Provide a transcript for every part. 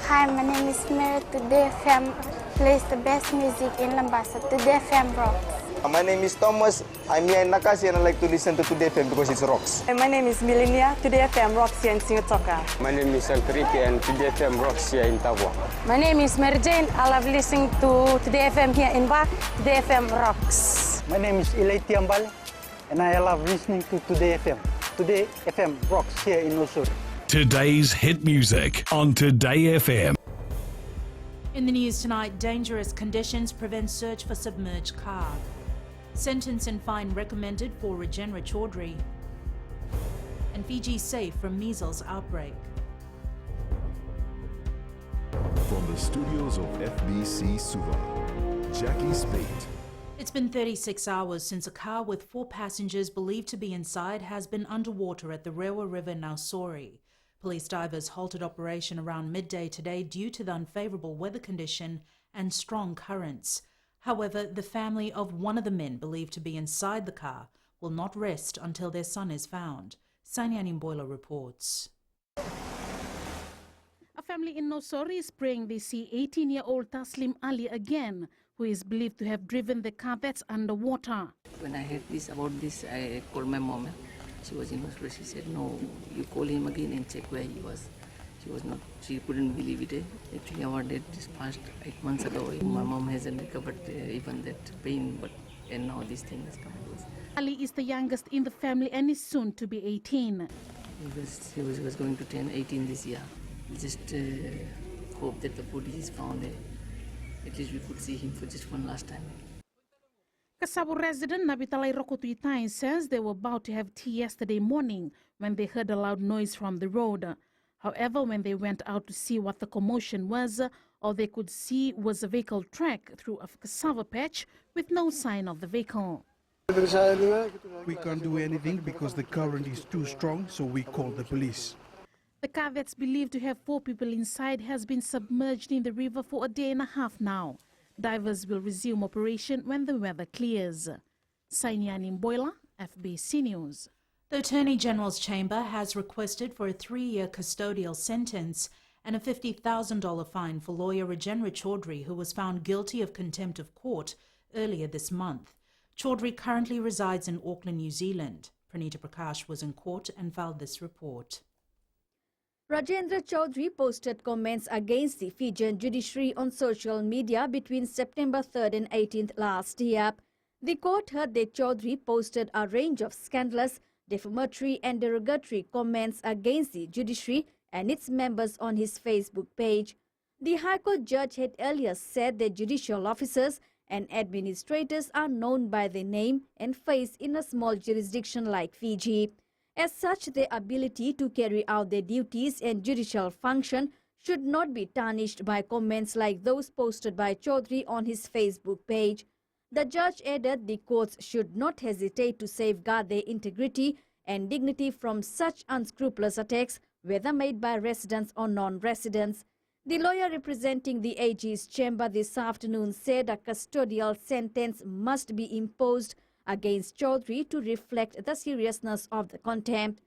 Hi, my name is Mary. Today FM plays the best music in Lambasa. Today FM rocks. My name is Thomas. I'm here in Nakasi and I like to listen to Today FM because it rocks. My name is Milenia. Today FM rocks here in Singatoka. My name is Enrique and Today FM rocks here in Tabwa. My name is Mary Jane. I love listening to Today FM here in Bak. Today FM rocks. My name is Ilay Tiambal and I love listening to Today FM. Today FM rocks here in Osur. Today's hit music on Today FM. In the news tonight, dangerous conditions prevent search for submerged car. Sentence and fine recommended for Rajendra Chaudhry. And Fiji safe from measles outbreak. From the studios of FBC Suva, Jackie Spate. It's been 36 hours since a car with 4 passengers believed to be inside has been underwater at the Rewa River in Nausori. Police divers halted operation around midday today due to the unfavourable weather condition and strong currents. However, the family of one of the men believed to be inside the car will not rest until their son is found. Sanyanin Boiler reports. A family in Nausori is praying they see 18-year-old Taslim Ali again, who is believed to have driven the car that's underwater. When I heard about this, I called my mom. She was in hospital. She said, no, you call him again and check where he was. She couldn't believe it. Actually, our dad just passed 8 months ago. My mom hasn't recovered even that pain, and now this thing has come to us. Ali is the youngest in the family and is soon to be 18. He was going to turn 18 this year. We just hope that the body is found. At least we could see him for just one last time. Kasabo resident Nabitalai Rokotuitain says they were about to have tea yesterday morning when they heard a loud noise from the road. However, when they went out to see what the commotion was, all they could see was a vehicle track through a cassava patch with no sign of the vehicle. We can't do anything because the current is too strong, so we called the police. The car that's believed to have 4 people inside has been submerged in the river for a day and a half now. Divers will resume operation when the weather clears. Sainyanin Boiler, FBC News. The Attorney General's Chamber has requested for a 3-year custodial sentence and a $50,000 fine for lawyer Rajendra Chaudhry, who was found guilty of contempt of court earlier this month. Chaudhry currently resides in Auckland, New Zealand. Pranita Prakash was in court and filed this report. Rajendra Chaudhry posted comments against the Fijian judiciary on social media between September 3rd and 18th last year. The court heard that Chaudhry posted a range of scandalous, defamatory and derogatory comments against the judiciary and its members on his Facebook page. The High Court judge had earlier said that judicial officers and administrators are known by their name and face in a small jurisdiction like Fiji. As such, their ability to carry out their duties and judicial function should not be tarnished by comments like those posted by Chaudhry on his Facebook page. The judge added the courts should not hesitate to safeguard their integrity and dignity from such unscrupulous attacks, whether made by residents or non-residents. The lawyer representing the AG's chamber this afternoon said a custodial sentence must be imposed against Chaudhry to reflect the seriousness of the contempt.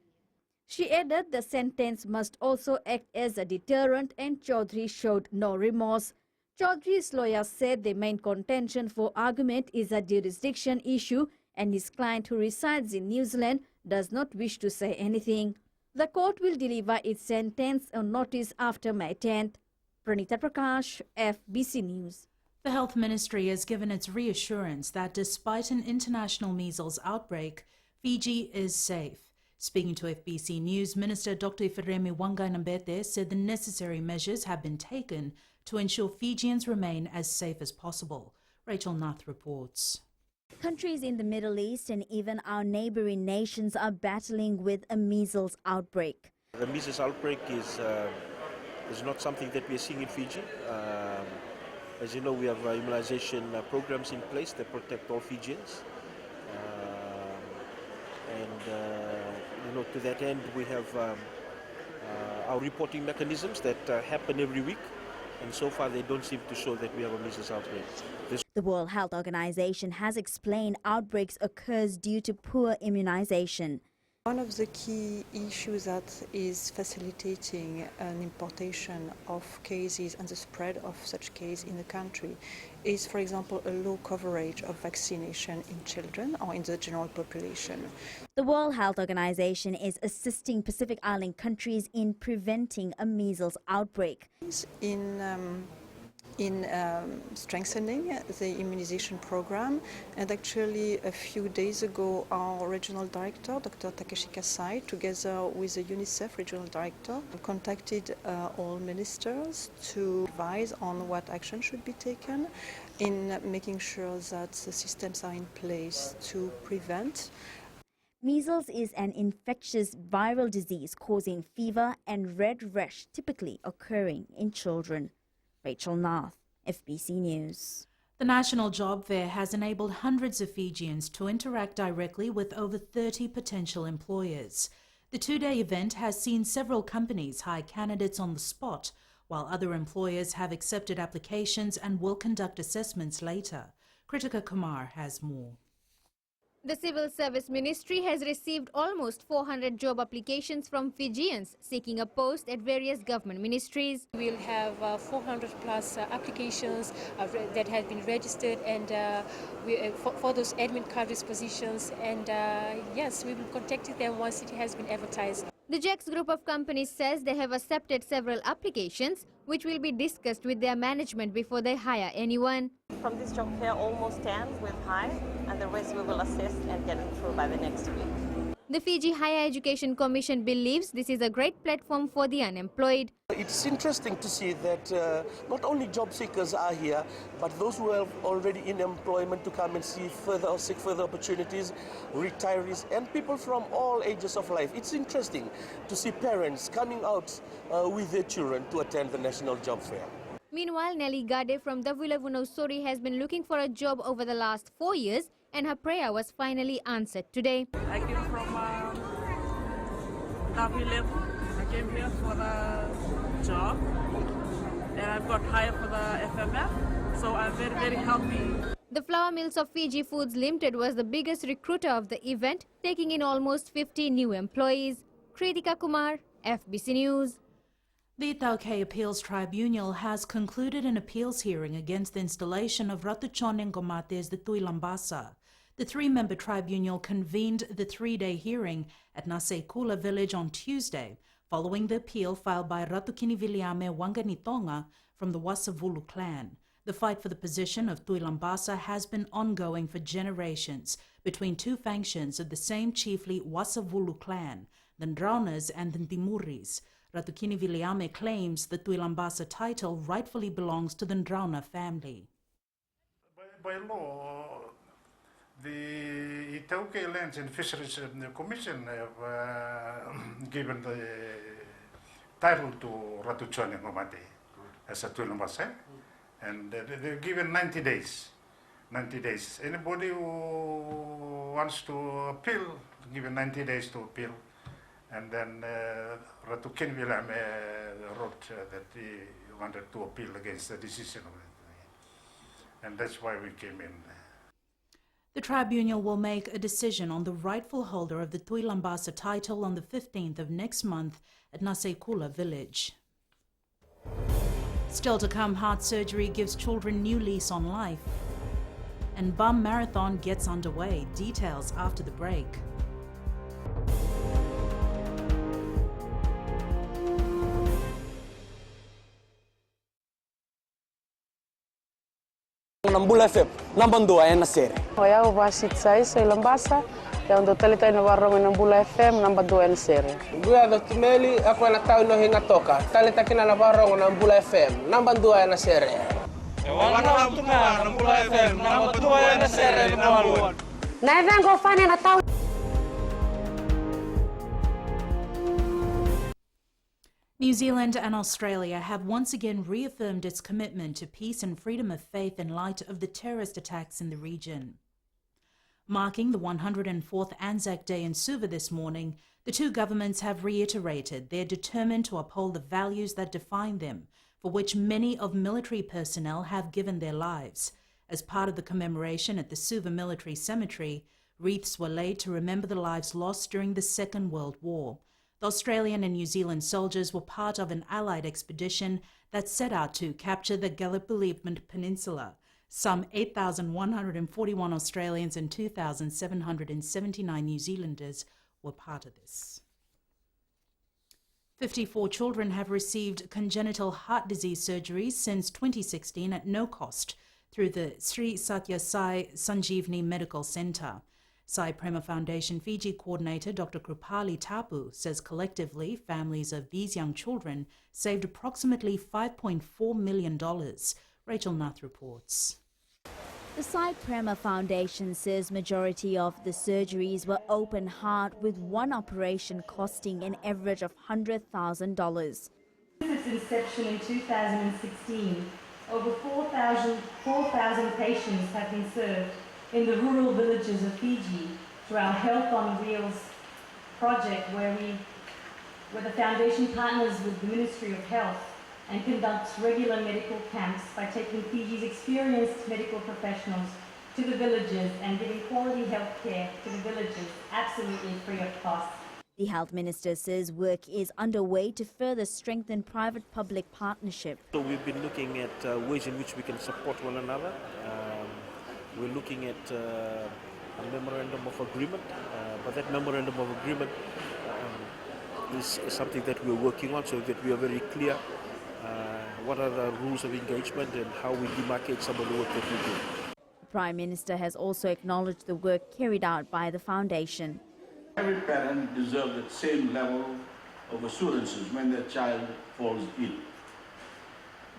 She added the sentence must also act as a deterrent and Chaudhry showed no remorse. Chaudhry's lawyer said the main contention for argument is a jurisdiction issue and his client, who resides in New Zealand, does not wish to say anything. The court will deliver its sentence on notice after May 10th. Pranita Prakash, FBC News. The Health Ministry has given its reassurance that despite an international measles outbreak, Fiji is safe. Speaking to FBC News, Minister Dr. Ifiremi Wanganambete said the necessary measures have been taken to ensure Fijians remain as safe as possible. Rachel Nath reports. Countries in the Middle East and even our neighboring nations are battling with a measles outbreak. The measles outbreak is not something that we are seeing in Fiji. As you know, we have immunization programs in place that protect all Fijians. To that end, we have our reporting mechanisms that happen every week. And so far, they don't seem to show that we have a measles outbreak. The World Health Organization has explained outbreaks occurs due to poor immunization. One of the key issues that is facilitating an importation of cases and the spread of such cases in the country is, for example, a low coverage of vaccination in children or in the general population. The World Health Organization is assisting Pacific Island countries in preventing a measles outbreak. In strengthening the immunization program, and actually a few days ago our regional director, Dr. Takeshika Sai, together with the UNICEF regional director, contacted all ministers to advise on what action should be taken in making sure that the systems are in place to prevent. Measles is an infectious viral disease causing fever and red rash, typically occurring in children. Rachel Nath, FBC News. The National Job Fair has enabled hundreds of Fijians to interact directly with over 30 potential employers. The two-day event has seen several companies hire candidates on the spot, while other employers have accepted applications and will conduct assessments later. Kritika Kumar has more. The Civil Service Ministry has received almost 400 job applications from Fijians seeking a post at various government ministries. We'll have 400 plus applications that have been registered, and for those admin coverage positions, and yes, we will contact them once it has been advertised. The JAX group of companies says they have accepted several applications which will be discussed with their management before they hire anyone. From this job fair, almost 10 will hire, and the rest we will assess and get it through by the next week. The Fiji Higher Education Commission believes this is a great platform for the unemployed. It's interesting to see that not only job seekers are here, but those who are already in employment to come and see further or seek further opportunities, retirees and people from all ages of life. It's interesting to see parents coming out with their children to attend the National Job Fair. Meanwhile, Nelly Gade from Davula-Vunosori has been looking for a job over the last 4 years, and her prayer was finally answered today. I came from Davula. I came here for the job, and I've got hired for the FMF, so I'm very, very happy. The Flour Mills of Fiji Foods Limited was the biggest recruiter of the event, taking in almost 50 new employees. Kritika Kumar, FBC News. The BLK Appeals Tribunal has concluded an appeals hearing against the installation of Ratuchon Ngomates de Tuilambasa. The three-member tribunal convened the three-day hearing at Nasekula village on Tuesday, following the appeal filed by Ratukini Viliame Wanganitonga from the Wasavulu clan. The fight for the position of Tuilambasa has been ongoing for generations between two factions of the same chiefly Wasavulu clan, the Ndraunas and the Timuris. Ratukini Viliame claims the Tuilambasa title rightfully belongs to the Ndrauna family. By law, the Itauke Lands and Fisheries Commission have given the title to Ratuchon Ngomate as a Tuilambasa, and they're given 90 days. 90 days. Anybody who wants to appeal, given 90 days to appeal. And then Ratukin Viliame wrote that he wanted to appeal against the decision of it. And that's why we came in. The tribunal will make a decision on the rightful holder of the Tuilambasa title on the 15th of next month at Nasekula village. Still to come, heart surgery gives children new lease on life. And Bum Marathon gets underway. Details after the break. Nambula FM, nambandua ya nasere. Oya Sathya Sai Foundation, ya ndo talita ina warong Nambula FM, nambandua ya nasere. Buya do tumeli ako na tao no hinga toka. Talita kina na warong Nambula FM, nambandua ya nasere. Wana mtuma Nambula FM, nambandua ya nasere mwaluan. Na evango fanya na tao. New Zealand and Australia have once again reaffirmed its commitment to peace and freedom of faith in light of the terrorist attacks in the region. Marking the 104th Anzac Day in Suva this morning, the two governments have reiterated they're determined to uphold the values that define them, for which many of military personnel have given their lives. As part of the commemoration at the Suva Military Cemetery, Wreaths were laid to remember the lives lost during the Second World War. The Australian and New Zealand soldiers were part of an Allied expedition that set out to capture the Gallipoli Peninsula. Some 8,141 Australians and 2,779 New Zealanders were part of this. 54 children have received congenital heart disease surgery since 2016 at no cost through the Sri Sathya Sai Sanjeevani Medical Centre. Sai Foundation Fiji coordinator Dr. Krupali Tapu says collectively families of these young children saved approximately $5.4 million. Rachel Nath reports. The Sai Foundation says majority of the surgeries were open heart, with one operation costing an average of $100,000. Since its inception in 2016, over 4,000 patients have been served in the rural villages of Fiji through our Health on Wheels project, where the foundation partners with the Ministry of Health and conducts regular medical camps by taking Fiji's experienced medical professionals to the villages and giving quality health care to the villages absolutely free of cost. The Health Minister says work is underway to further strengthen private-public partnership. So we've been looking at ways in which we can support one another. We're looking at a memorandum of agreement, but that memorandum of agreement is something that we're working on so that we are very clear what are the rules of engagement and how we demarcate some of the work that we do. The Prime Minister has also acknowledged the work carried out by the foundation. Every parent deserves the same level of assurances when their child falls ill.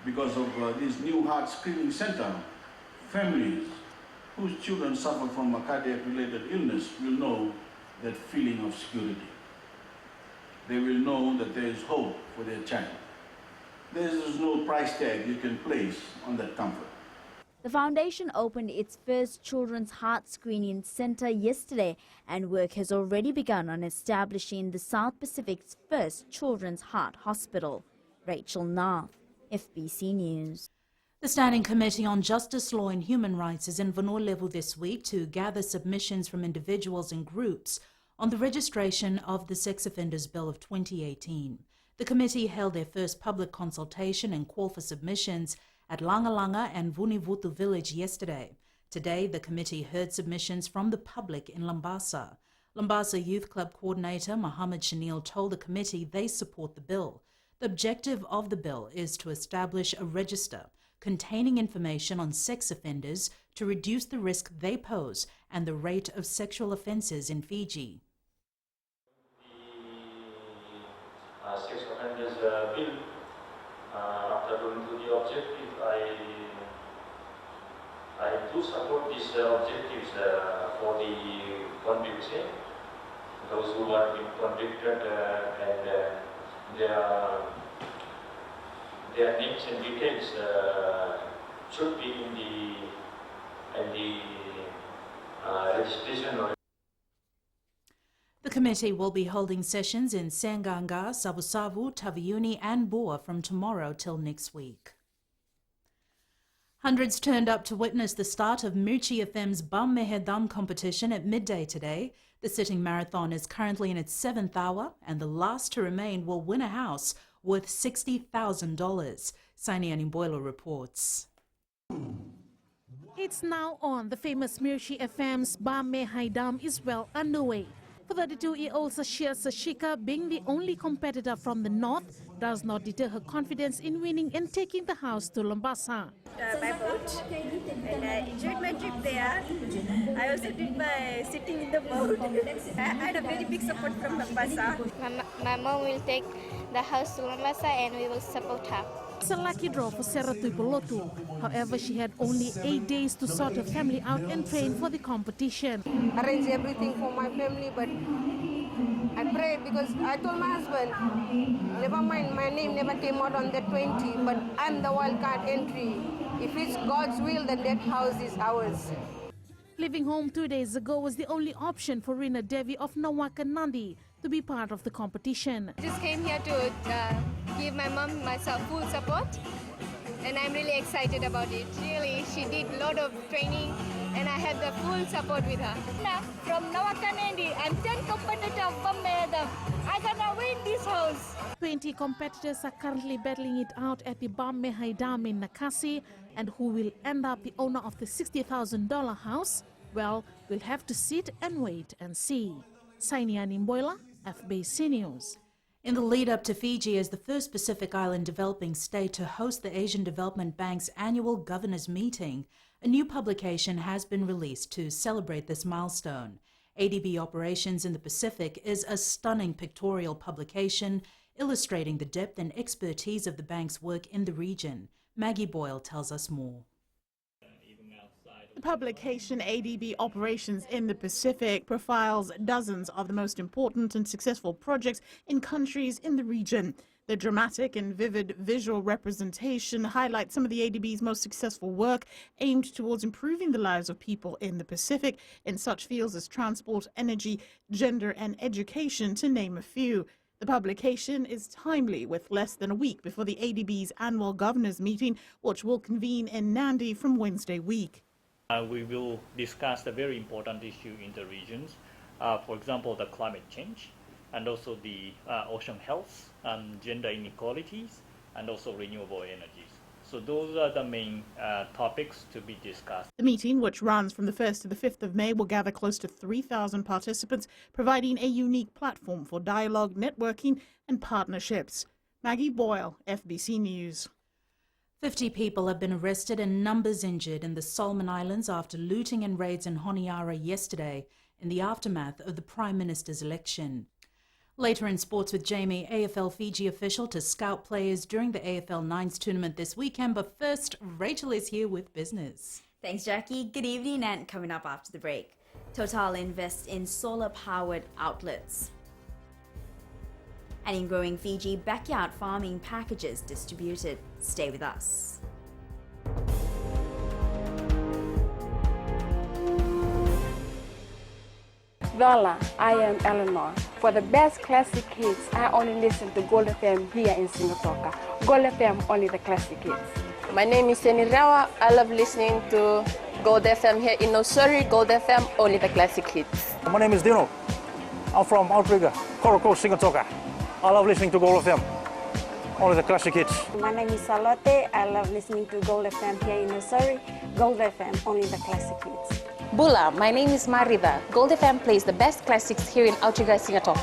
Because of this new heart screening center, families whose children suffer from a cardiac-related illness will know that feeling of security. They will know that there is hope for their child. There is no price tag you can place on that comfort. The foundation opened its first children's heart screening center yesterday, and work has already begun on establishing the South Pacific's first children's heart hospital. Rachel Nath, FBC News. The Standing Committee on Justice, Law and Human Rights is in Vanua this week to gather submissions from individuals and groups on the registration of the Sex Offenders Bill of 2018. The committee held their first public consultation and call for submissions at Langalanga and Vunivutu village yesterday. Today, the committee heard submissions from the public in Lambasa. Lambasa Youth Club coordinator Mohammed Shanil told the committee they support the bill. The objective of the bill is to establish a register containing information on sex offenders to reduce the risk they pose and the rate of sexual offences in Fiji. The Sex Offenders Bill, after going to the objective, I do support these objectives for the convicts, those who are being convicted and their names and details should be in the registration. The committee will be holding sessions in Senganga, Savusavu, Taviuni and Bua from tomorrow till next week. Hundreds turned up to witness the start of Mirchi FM's Bomba High Dam competition at midday today. The sitting marathon is currently in its 7th hour, and the last to remain will win a house worth $60,000. Saini Animboilo reports. It's now on. The famous Mirchi FM's Bomba High Dam is well underway. For 32-year-old Sathya Sai, being the only competitor from the north does not deter her confidence in winning and taking the house to Lambasa. By boat, and I enjoyed my trip there. I also did my sitting in the boat. I had a very big support from Lambasa. My mom will take the house to Lambasa and we will support her. It's a lucky draw for Sarah Tuipolotu. However, she had only 8 days to sort her family out and train for the competition. Arrange everything for my family, but I prayed because I told my husband, never mind, my name never came out on the 20, but I'm the wildcard entry. If it's God's will, then that house is ours. Leaving home 2 days ago was the only option for Rina Devi of Nawaka Nandi to be part of the competition. I just came here to give my mom myself full support, and I'm really excited about it. Really, she did a lot of training and I have the full support with her. From Nawakanendi, I'm 10 competitor of Bomba High Dam. I'm gonna win this house. 20 competitors are currently battling it out at the Bomba High Dam in Nakasi, and who will end up the owner of the $60,000 house? Well, we'll have to sit and wait and see. Sainia Nimboila, FBC News. In the lead up to Fiji as the first Pacific Island developing state to host the Asian Development Bank's annual governors meeting, a new publication has been released to celebrate this milestone. ADB Operations in the Pacific is a stunning pictorial publication illustrating the depth and expertise of the bank's work in the region. Maggie Boyle tells us more. The publication ADB Operations in the Pacific profiles dozens of the most important and successful projects in countries in the region. The dramatic and vivid visual representation highlights some of the ADB's most successful work aimed towards improving the lives of people in the Pacific in such fields as transport, energy, gender and education, to name a few. The publication is timely, with less than a week before the ADB's annual governors meeting, which will convene in Nadi from Wednesday week. We will discuss the very important issue in the regions, for example, the climate change, and also the ocean health, and gender inequalities, and also renewable energies. So those are the main topics to be discussed. The meeting, which runs from the 1st to the 5th of May, will gather close to 3,000 participants, providing a unique platform for dialogue, networking and partnerships. Maggie Boyle, FBC News. 50 people have been arrested and numbers injured in the Solomon Islands after looting and raids in Honiara yesterday in the aftermath of the Prime Minister's election. Later in Sports with Jamie, AFL Fiji official to scout players during the AFL Nines tournament this weekend. But first, Rachel is here with business. Thanks, Jackie. Good evening, and coming up after the break, Total invests in solar-powered outlets. And in growing Fiji, backyard farming packages distributed. Stay with us. Voila, I am Eleanor. For the best classic hits, I only listen to Gold FM here in Singapore. Gold FM, only the classic hits. My name is Jenny Rawa. I love listening to Gold FM here in Nosuri. Gold FM, only the classic hits. My name is Dino. I'm from Outbreak, Coral Coast, Singapore. I love listening to Gold FM, only the classic hits. My name is Salote. I love listening to Gold FM here in Nosuri. Gold FM, only the classic hits. Bula, my name is Marida. Gold FM plays the best classics here in Outriga, Singapore.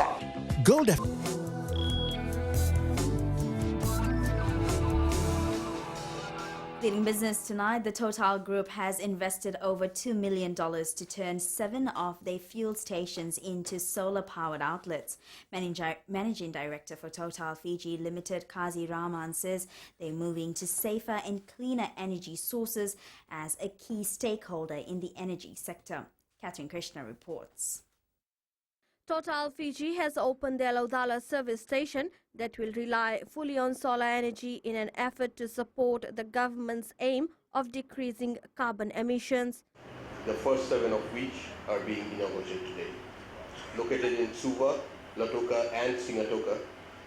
Gold FM. Leading business tonight, the Total Group has invested over $2 million to turn 7 of their fuel stations into solar-powered outlets. Managing Director for Total Fiji Limited, Kazi Rahman, says they're moving to safer and cleaner energy sources as a key stakeholder in the energy sector. Catherine Krishna reports. Total Fiji has opened their Laudala service station that will rely fully on solar energy in an effort to support the government's aim of decreasing carbon emissions. The first 7 of which are being inaugurated today. Located in Suva, Lautoka and Singatoka,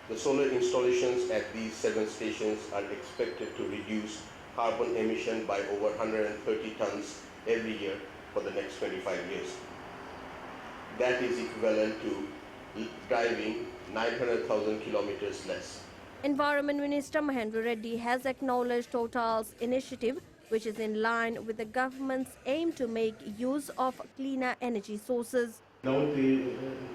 the solar installations at these 7 stations are expected to reduce carbon emission by over 130 tons every year for the next 25 years. That is equivalent to driving 900,000 kilometers less. Environment Minister Mahendra Reddy has acknowledged Total's initiative, which is in line with the government's aim to make use of cleaner energy sources. Now the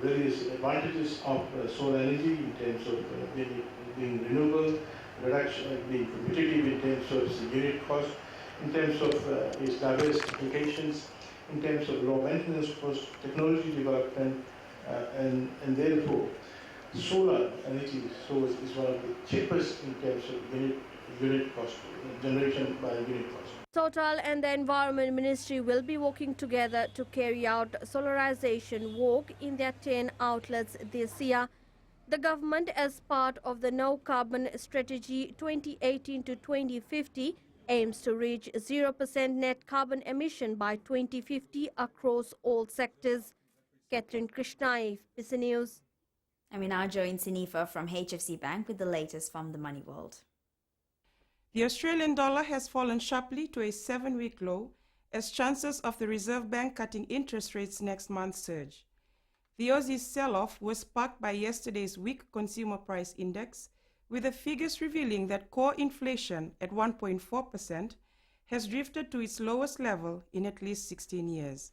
various advantages of solar energy in terms of being renewable, reduction, being competitive in terms of its unit cost, in terms of its diverse applications, in terms of low maintenance cost, technology development, and therefore solar energy source is one of the cheapest in terms of unit cost, generation by unit cost. Total and the Environment Ministry will be working together to carry out solarization work in their 10 outlets this year. The government, as part of the No Carbon Strategy 2018 to 2050, aims to reach 0% net carbon emission by 2050 across all sectors. Catherine Krishna, FBC News. And we now join Sinifa from HFC Bank with the latest from the money world. The Australian dollar has fallen sharply to a 7-week low as chances of the Reserve Bank cutting interest rates next month surge. The Aussie's sell-off was sparked by yesterday's weak consumer price index, with the figures revealing that core inflation at 1.4% has drifted to its lowest level in at least 16 years.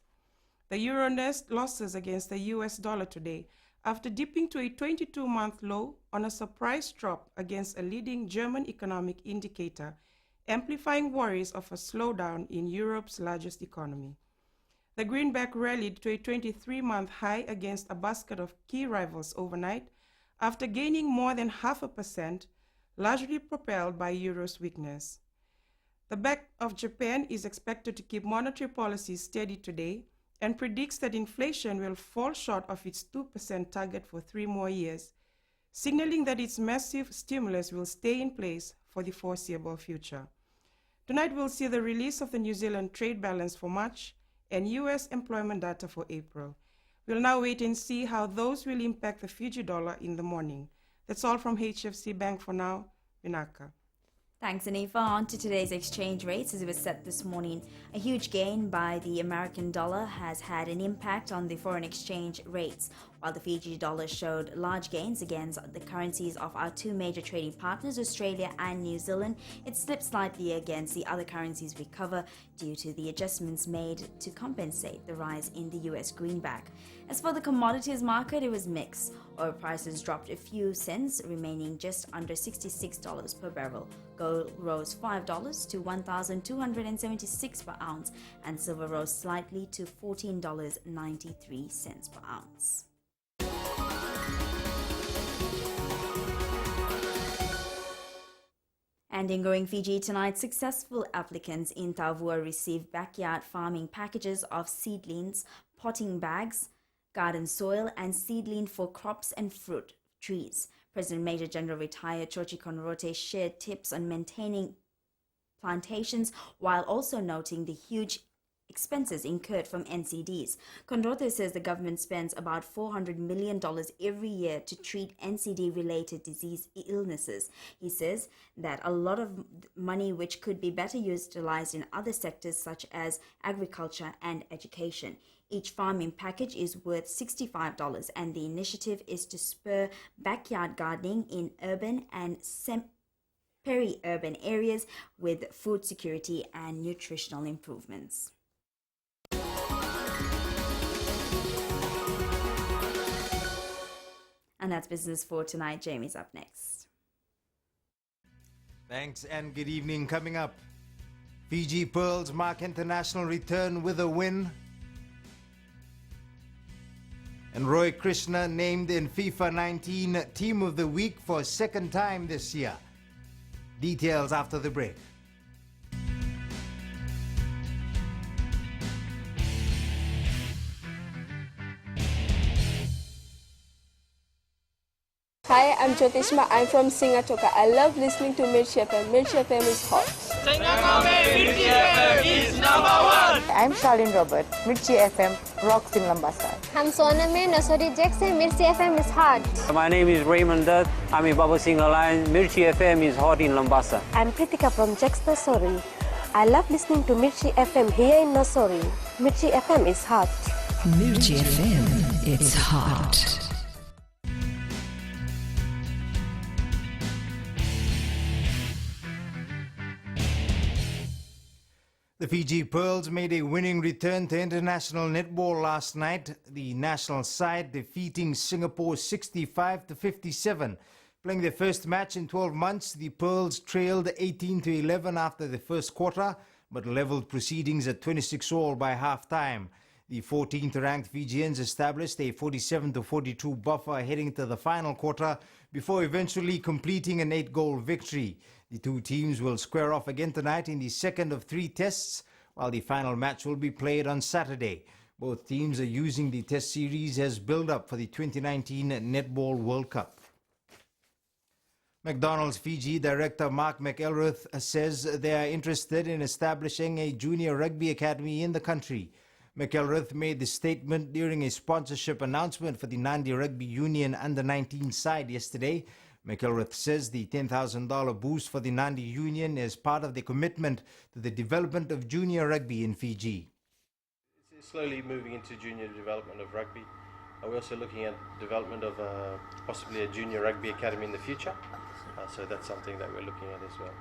The euro nursed losses against the US dollar today after dipping to a 22-month low on a surprise drop against a leading German economic indicator, amplifying worries of a slowdown in Europe's largest economy. The greenback rallied to a 23-month high against a basket of key rivals overnight after gaining more than 0.5%, largely propelled by euro's weakness. The Bank of Japan is expected to keep monetary policy steady today and predicts that inflation will fall short of its 2% target for 3 more years, signaling that its massive stimulus will stay in place for the foreseeable future. Tonight we'll see the release of the New Zealand trade balance for March and US employment data for April. We'll now wait and see how those will impact the Fiji dollar in the morning. That's all from HFC Bank for now. Vinaka. Thanks, Anifa. On to today's exchange rates. As it was set this morning, a huge gain by the American dollar has had an impact on the foreign exchange rates. While the Fiji dollar showed large gains against the currencies of our two major trading partners, Australia and New Zealand, it slipped slightly against the other currencies we cover due to the adjustments made to compensate the rise in the US greenback. As for the commodities market, it was mixed. Oil prices dropped a few cents, remaining just under $66 per barrel. Gold rose $5 to $1,276 per ounce, and silver rose slightly to $14.93 per ounce. And in Growing Fiji tonight, successful applicants in Tavua received backyard farming packages of seedlings, potting bags, garden soil, and seedling for crops and fruit trees. President Major General retired Chochi Conrote shared tips on maintaining plantations while also noting the huge expenses incurred from NCDs. Conrote says the government spends about $400 million every year to treat NCD-related disease illnesses. He says that a lot of money which could be better utilized in other sectors such as agriculture and education. Each farming package is worth $65, and the initiative is to spur backyard gardening in urban and peri-urban areas with food security and nutritional improvements. And that's business for tonight. Jamie's up next. Thanks and good evening. Coming up, Fiji Pearls mark international return with a win. And Roy Krishna named in FIFA 19 Team of the Week for a second time this year. Details after the break. Hi, I'm Jyotishma. I'm from Singatoka. I love listening to Mirchi FM. Mirchi FM is hot. Mirchi FM is #1. I'm Charlene Robert. Mirchi FM rocks in Lambasa. I'm Soname Nasori Jackson. Mirchi FM is hot. My name is Raymond Dutt. I'm in Baba Singh Alliance. Mirchi FM is hot in Lambasa. I'm Pritika from Jackson Sori. I love listening to Mirchi FM here in Nasori. Mirchi FM is hot. Mirchi FM, it's hot. The Fiji Pearls made a winning return to international netball last night, the national side defeating Singapore 65-57. Playing their first match in 12 months, the Pearls trailed 18-11 after the first quarter, but leveled proceedings at 26-all by half-time. The 14th ranked Fijians established a 47-42 buffer heading to the final quarter before eventually completing an 8-goal victory. The two teams will square off again tonight in the second of 3 tests, while the final match will be played on Saturday. Both teams are using the test series as build-up for the 2019 Netball World Cup. McDonald's Fiji director Mark McElrath says they are interested in establishing a junior rugby academy in the country. McElrath made the statement during a sponsorship announcement for the Nandi Rugby Union under-19 side yesterday. McElrath says the $10,000 boost for the Nandi Union is part of their commitment to the development of junior rugby in Fiji. It's slowly moving into junior development of rugby. We're also looking at development of possibly a junior rugby academy in the future. So that's something that we're looking at as well.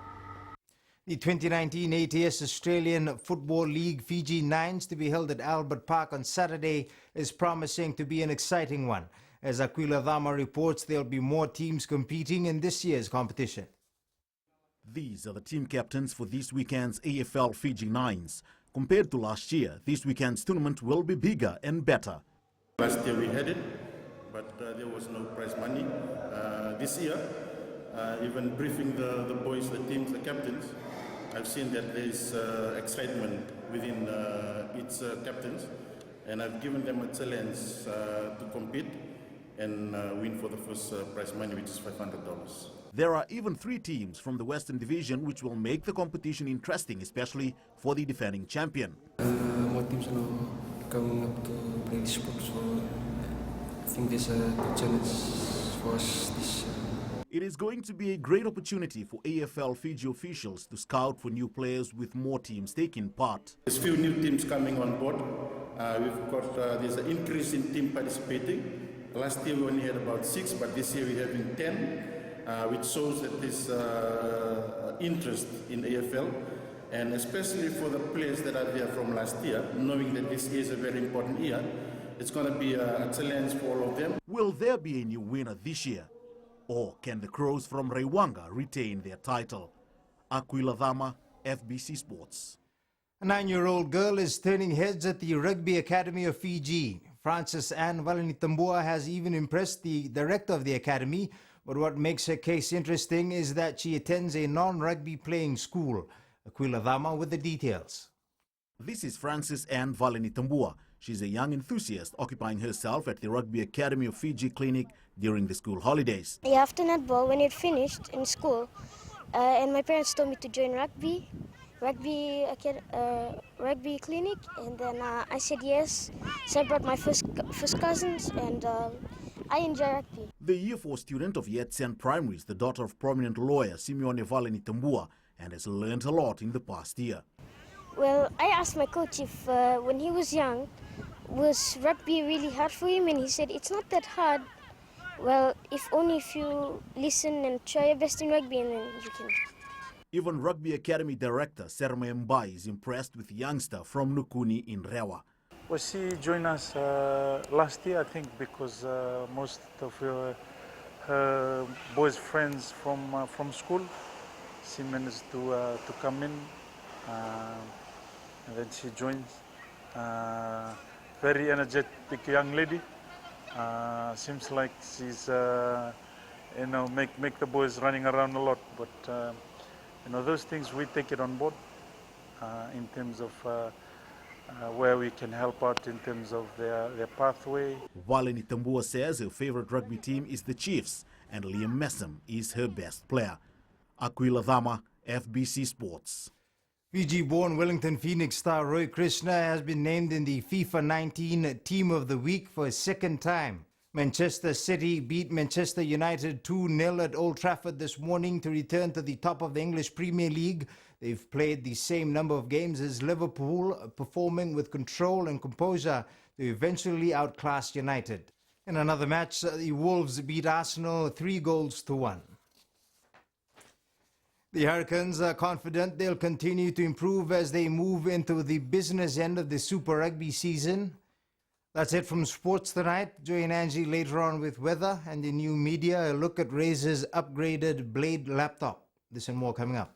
The 2019 ATS Australian Football League Fiji Nines, to be held at Albert Park on Saturday, is promising to be an exciting one. As Aquila Dhama reports, there will be more teams competing in this year's competition. These are the team captains for this weekend's AFL Fiji Nines. Compared to last year, this weekend's tournament will be bigger and better. Last year we had it, but there was no prize money. This year, even briefing the boys, the teams, the captains, I've seen that there is excitement within its captains, and I've given them a challenge to compete and win for the first prize money, which is $500. There are even 3 teams from the Western Division which will make the competition interesting, especially for the defending champion. More teams are now coming up to play this sport, so I think there's a good challenge for us this year. It is going to be a great opportunity for AFL Fiji officials to scout for new players with more teams taking part. There's few new teams coming on board. We've got there's an increase in team participating. Last year we only had about 6, but this year we're having 10, which shows that there's interest in AFL, and especially for the players that are there from last year, knowing that this is a very important year, it's going to be a challenge for all of them. Will there be a new winner this year? Or can the Crows from Rewanga retain their title? Aquila Dhama, FBC Sports. A 9-year-old girl is turning heads at the Rugby Academy of Fiji. Frances Ann Valanitambua has even impressed the director of the academy, but what makes her case interesting is that she attends a non-rugby playing school. Aquila Dhama with the details. This is Frances Ann Valanitambua. She's a young enthusiast occupying herself at the Rugby Academy of Fiji clinic during the school holidays. Yeah, after netball, when it finished in school, and my parents told me to join rugby clinic, and then I said yes. So I brought my first cousins, and I enjoy rugby. The Year 4 student of Yetsen Primary is the daughter of prominent lawyer Simeone Valanitambua and has learned a lot in the past year. Well, I asked my coach if when he was young, was rugby really hard for him, and he said it's not that hard. Well, if you listen and try your best in rugby, and then you can. Even Rugby Academy director Serma Mbai is impressed with the youngster from Nukuni in Rewa. Well, she joined us last year, I think, because most of her boys' friends from school, she managed to come in, and then she joins. Very energetic young lady. Seems like she's, make the boys running around a lot, but those things we take it on board in terms of where we can help out in terms of their pathway. Valanitambua says her favorite rugby team is the Chiefs and Liam Messam is her best player. Aquila Dhama, FBC Sports. Fiji-born Wellington Phoenix star Roy Krishna has been named in the FIFA 19 Team of the Week for a second time. Manchester City beat Manchester United 2-0 at Old Trafford this morning to return to the top of the English Premier League. They've played the same number of games as Liverpool, performing with control and composure to eventually outclass United. In another match, the Wolves beat Arsenal 3-1. The Hurricanes are confident they'll continue to improve as they move into the business end of the Super Rugby season. That's it from sports tonight. Join Angie later on with weather and the new media. A look at Razer's upgraded Blade laptop. This and more coming up.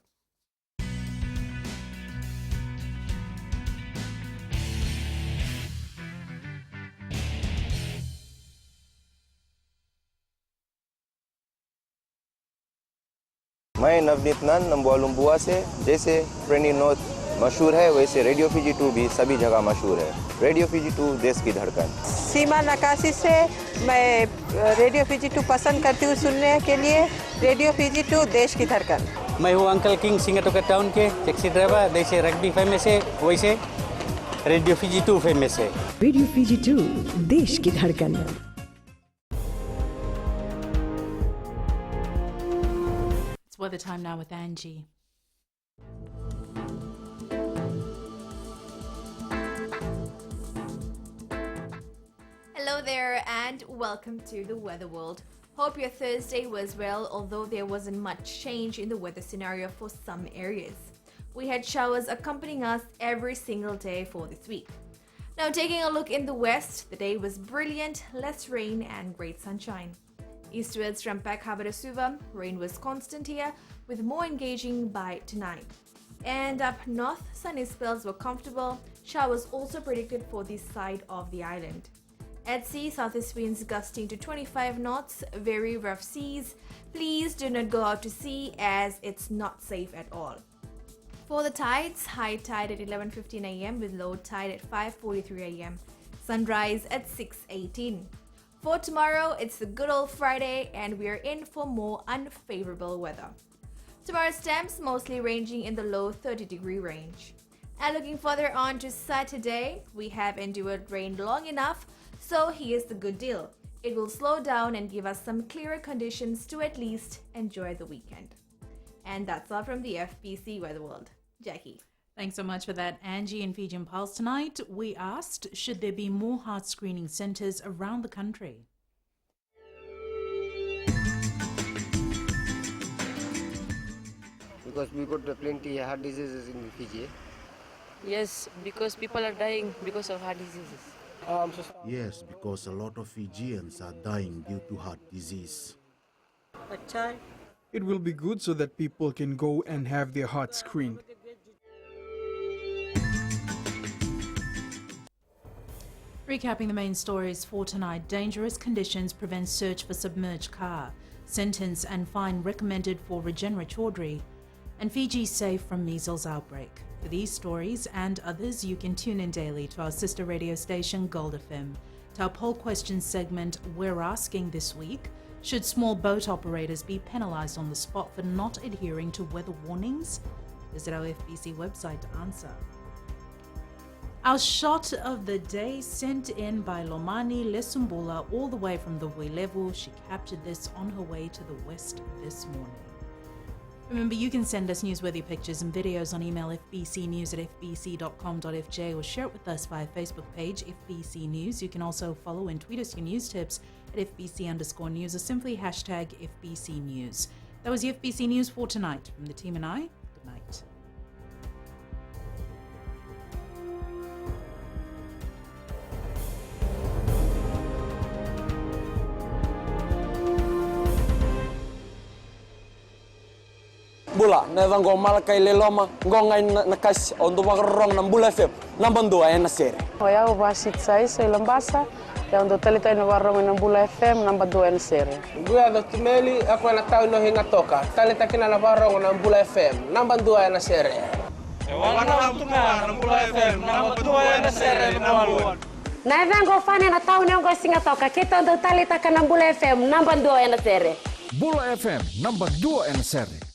मैं नवनीत नंद नंबुआ लुम्बुआ से जैसे प्रेनी note मशहूर है वैसे radio Fiji 2 भी सभी जगह मशहूर है। रेडियो फिजी 2 देश की धड़कन। सीमा नकाशी से मैं रेडियो फिजी 2 पसंद करती हूँ सुनने के लिए। रेडियो फिजी 2 देश की धड़कन। मैं हूँ अंकल किंग सिंगाटोका टाउन के टैक्सी ड्राइवर। जैसे रग्बी फेमस है वैसे रेडियो फिजी 2 फेमस है। रेडियो फिजी 2 देश की धड़कन। Weather time now with Angie. Hello there and welcome to the Weather World. Hope your Thursday was well, although there wasn't much change in the weather scenario for some areas. We had showers accompanying us every single day for this week. Now taking a look in the west, the day was brilliant, less rain and great sunshine. Eastwards from Pakhabarasuva, rain was constant here with more engaging by tonight. And up north, sunny spells were comfortable, showers also predicted for this side of the island. At sea, southeast winds gusting to 25 knots, very rough seas. Please do not go out to sea as it's not safe at all. For the tides, high tide at 11:15 a.m. with low tide at 5:43 a.m. Sunrise at 6:18. For tomorrow, it's the good old Friday and we're in for more unfavorable weather. Tomorrow's temps mostly ranging in the low 30-degree range. And looking further on to Saturday, we have endured rain long enough, so here's the good deal. It will slow down and give us some clearer conditions to at least enjoy the weekend. And that's all from the FBC Weather World. Jackie. Thanks so much for that, Angie. In Fijian Pulse tonight, we asked, should there be more heart screening centres around the country? Because we got plenty heart diseases in Fiji. Yes, because people are dying because of heart diseases. Yes, because a lot of Fijians are dying due to heart disease. It will be good so that people can go and have their heart screened. Recapping the main stories for tonight, dangerous conditions prevent search for submerged car. Sentence and fine recommended for Regenera Chaudhry. And Fiji safe from measles outbreak. For these stories and others, you can tune in daily to our sister radio station Gold FM. To our poll question segment, we're asking this week, should small boat operators be penalised on the spot for not adhering to weather warnings? Visit our FBC website to answer. Our shot of the day sent in by Lomani Lesumbula all the way from the Wilevu. She captured this on her way to the west this morning. Remember, you can send us newsworthy pictures and videos on email fbcnews@fbc.com.fj or share it with us via Facebook page FBC News. You can also follow and tweet us your news tips at FBC_news or simply hashtag FBC News. That was the FBC News for tonight. From the team and I, good night. Bula, neva ngomal kay leloma, ngongai nakas ondo magrong ng Bula FM, nambando ay nasere. Hoya ubasit sai lambasa, ya ondo talita ino warong ng Bula FM, nambando ay nasere. Gua do tumeli ako na tao no hinga toka, talita kina na warong ng Bula FM, nambando ay nasere. Wana tunga ng Bula FM, nambando ay nasere naman. Neva ngofane na tao no singa toka, kita ondo talita ka ng Bula FM, nambando ay nasere. Bula FM, nambando ay nasere.